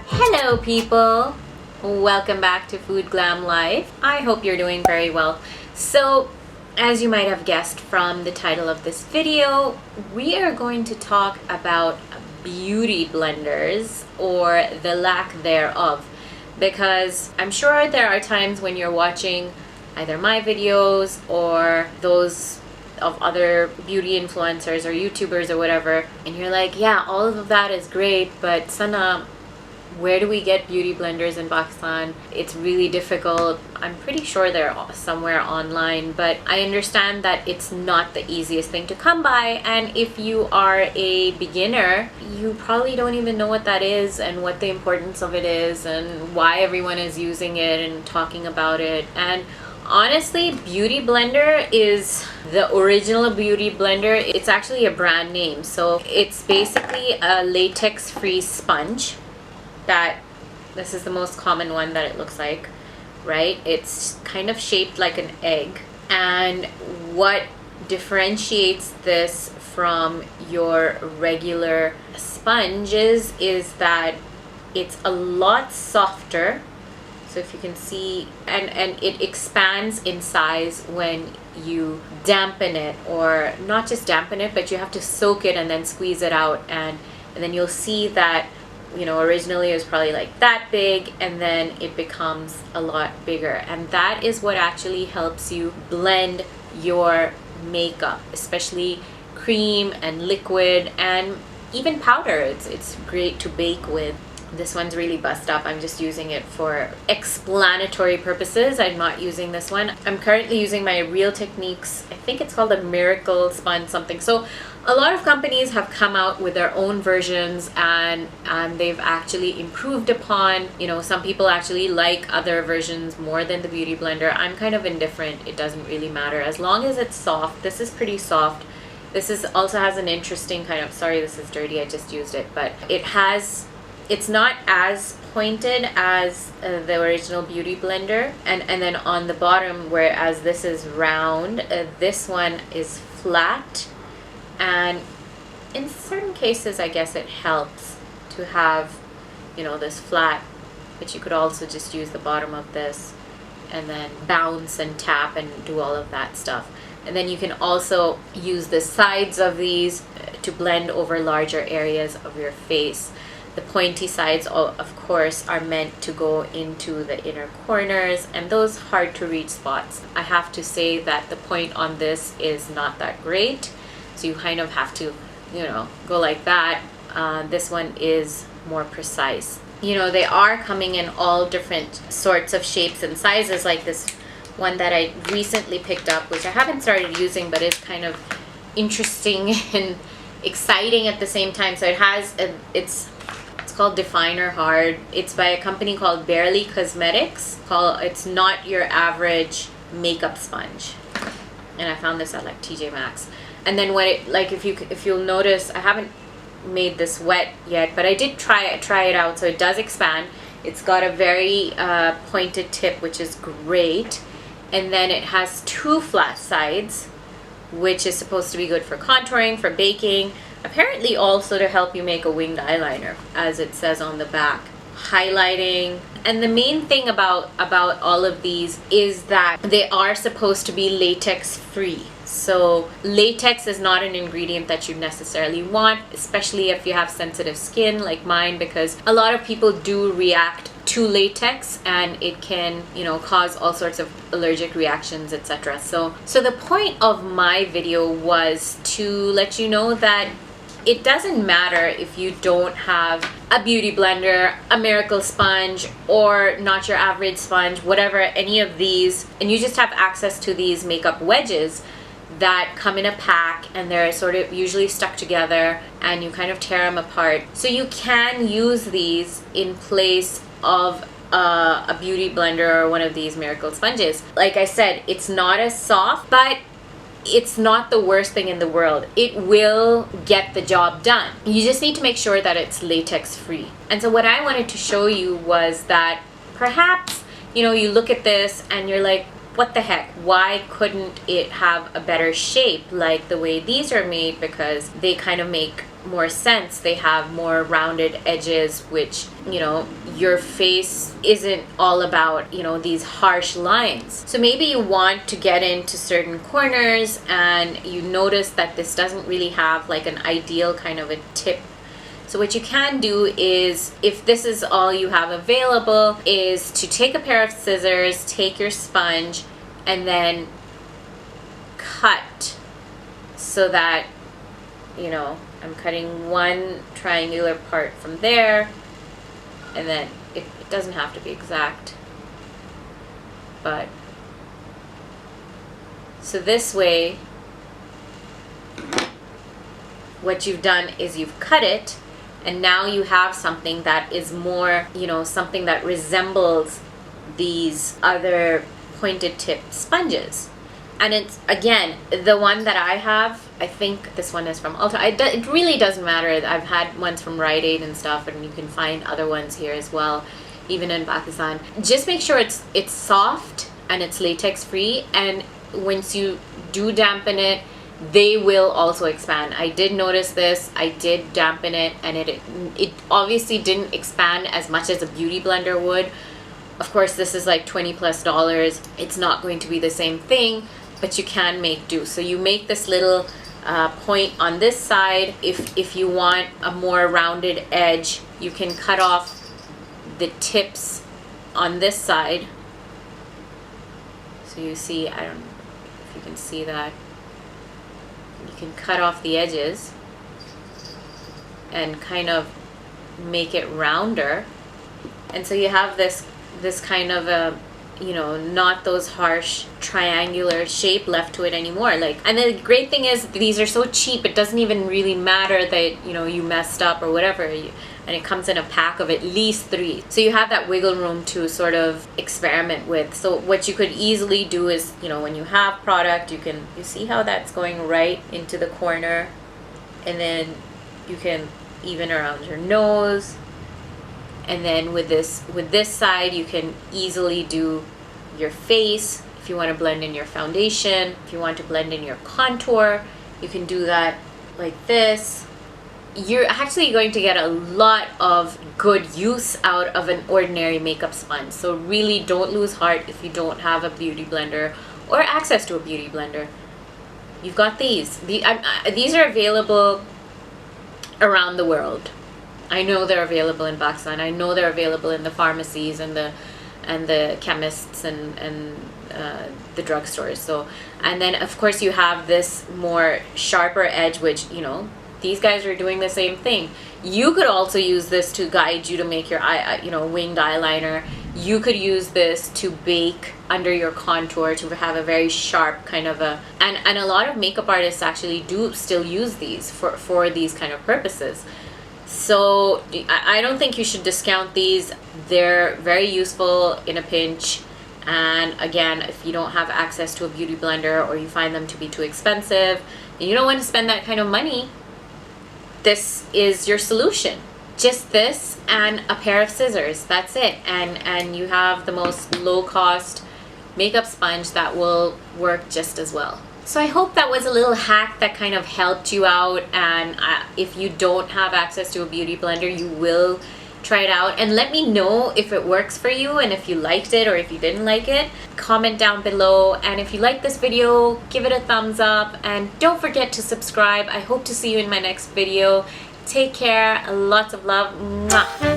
Hello people! Welcome back to Food Glam Life. I hope you're doing very well. So, as you might have guessed from the title of this video, we are going to talk about beauty blenders or the lack thereof. Because I'm sure there are times when you're watching either my videos or those of other beauty influencers or YouTubers or whatever, and you're like, yeah, all of that is great, but Sanaa, where do we get beauty blenders in Pakistan? It's really difficult. I'm pretty sure they're somewhere online, but I understand that it's not the easiest thing to come by, and if you are a beginner, you probably don't even know what that is and what the importance of it is and why everyone is using it and talking about it. And honestly, Beauty Blender is the original Beauty Blender. It's actually a brand name. So it's basically a latex-free sponge. This is the most common one that it looks like, right? It's kind of shaped like an egg. And what differentiates this from your regular sponges is that it's a lot softer. So if you can see, and it expands in size when you dampen it, or not just dampen it, but you have to soak it and then squeeze it out, and then you'll see that, you know, originally it was probably like that big, and then it becomes a lot bigger, and that is what actually helps you blend your makeup, especially cream and liquid and even powder. It's great to bake with. This one's really bust up. I'm just using it for explanatory purposes. I'm not using this one. I'm currently using my Real Techniques, I think it's called a Miracle Sponge something. So a lot of companies have come out with their own versions, and they've actually improved upon, you know, some people actually like other versions more than the Beauty Blender. I'm kind of indifferent. It doesn't really matter as long as it's soft. This is pretty soft. This is also has an interesting kind of, sorry, this is dirty, I just used it, but it's not as pointed as the original Beauty Blender, and then on the bottom, whereas this is round, this one is flat. And in certain cases, I guess it helps to have, you know, this flat, but you could also just use the bottom of this and then bounce and tap and do all of that stuff. And then you can also use the sides of these to blend over larger areas of your face. The pointy sides, of course, are meant to go into the inner corners and those hard to reach spots. I have to say that the point on this is not that great. So you kind of have to, you know, go like that. This one is more precise. You know, they are coming in all different sorts of shapes and sizes, like this one that I recently picked up, which I haven't started using, but it's kind of interesting and exciting at the same time. So it has, it's called Definer Hard. It's by a company called Barely Cosmetics. It's not your average makeup sponge. And I found this at like TJ Maxx. And then when it, like, if you'll notice, I haven't made this wet yet, but I did try it out. So it does expand. It's got a very pointed tip, which is great. And then it has two flat sides, which is supposed to be good for contouring, for baking. Apparently also to help you make a winged eyeliner, as it says on the back. Highlighting. And the main thing about all of these is that they are supposed to be latex free. So latex is not an ingredient that you necessarily want, especially if you have sensitive skin like mine, because a lot of people do react to latex and it can, you know, cause all sorts of allergic reactions, etc. So the point of my video was to let you know that it doesn't matter if you don't have a beauty blender, a miracle sponge, or not your average sponge, whatever, any of these, and you just have access to these makeup wedges that come in a pack, and they're sort of usually stuck together and you kind of tear them apart. So you can use these in place of a beauty blender or one of these miracle sponges. Like I said, it's not as soft, but it's not the worst thing in the world. It will get the job done. You just need to make sure that it's latex free. And so what I wanted to show you was that perhaps, you know, you look at this and you're like, what the heck? Why couldn't it have a better shape like the way these are made? Because they kind of make more sense. They have more rounded edges, which, you know, your face isn't all about, you know, these harsh lines. So maybe you want to get into certain corners and you notice that this doesn't really have like an ideal kind of a tip. So what you can do is, if this is all you have available, is to take a pair of scissors, take your sponge, and then cut so that, you know, I'm cutting one triangular part from there, and then it doesn't have to be exact, but so this way what you've done is you've cut it, and now you have something that is more, you know, something that resembles these other pointed tip sponges. And it's, again, the one that I have, I think this one is from Ulta. It really doesn't matter. I've had ones from Rite Aid and stuff, and you can find other ones here as well, even in Pakistan. Just make sure it's soft and it's latex free, and once you do dampen it, they will also expand. I did notice this. I did dampen it, and it obviously didn't expand as much as a beauty blender would. Of course, this is like $20+. It's not going to be the same thing, but you can make do. So you make this little point on this side. If you want a more rounded edge, you can cut off the tips on this side. So you see, I don't know if you can see that. You can cut off the edges and kind of make it rounder. And so you have this kind of a, you know, not those harsh triangular shape left to it anymore. Like, and the great thing is these are so cheap, it doesn't even really matter that, you know, you messed up or whatever, and it comes in a pack of at least 3. So you have that wiggle room to sort of experiment with. So what you could easily do is, you know, when you have product, you see how that's going right into the corner, and then you can even around your nose. And then with this side, you can easily do your face. If you want to blend in your foundation, if you want to blend in your contour, you can do that like this. You're actually going to get a lot of good use out of an ordinary makeup sponge. So really don't lose heart if you don't have a beauty blender or access to a beauty blender. You've got these. These are available around the world. I know they're available in Pakistan. I know they're available in the pharmacies and the chemists and the drugstores. So, and then of course you have this more sharper edge, which, you know, these guys are doing the same thing. You could also use this to guide you to make your eye, you know, winged eyeliner. You could use this to bake under your contour to have a very sharp kind of a, and a lot of makeup artists actually do still use these for these kind of purposes. So I don't think you should discount these. They're very useful in a pinch. And again, if you don't have access to a beauty blender or you find them to be too expensive and you don't want to spend that kind of money, this is your solution. Just this and a pair of scissors. That's it. And you have the most low-cost makeup sponge that will work just as well. So I hope that was a little hack that kind of helped you out, and if you don't have access to a beauty blender, you will try it out and let me know if it works for you and if you liked it or if you didn't like it. Comment down below, and if you like this video, give it a thumbs up and don't forget to subscribe. I hope to see you in my next video. Take care, lots of love. Mwah.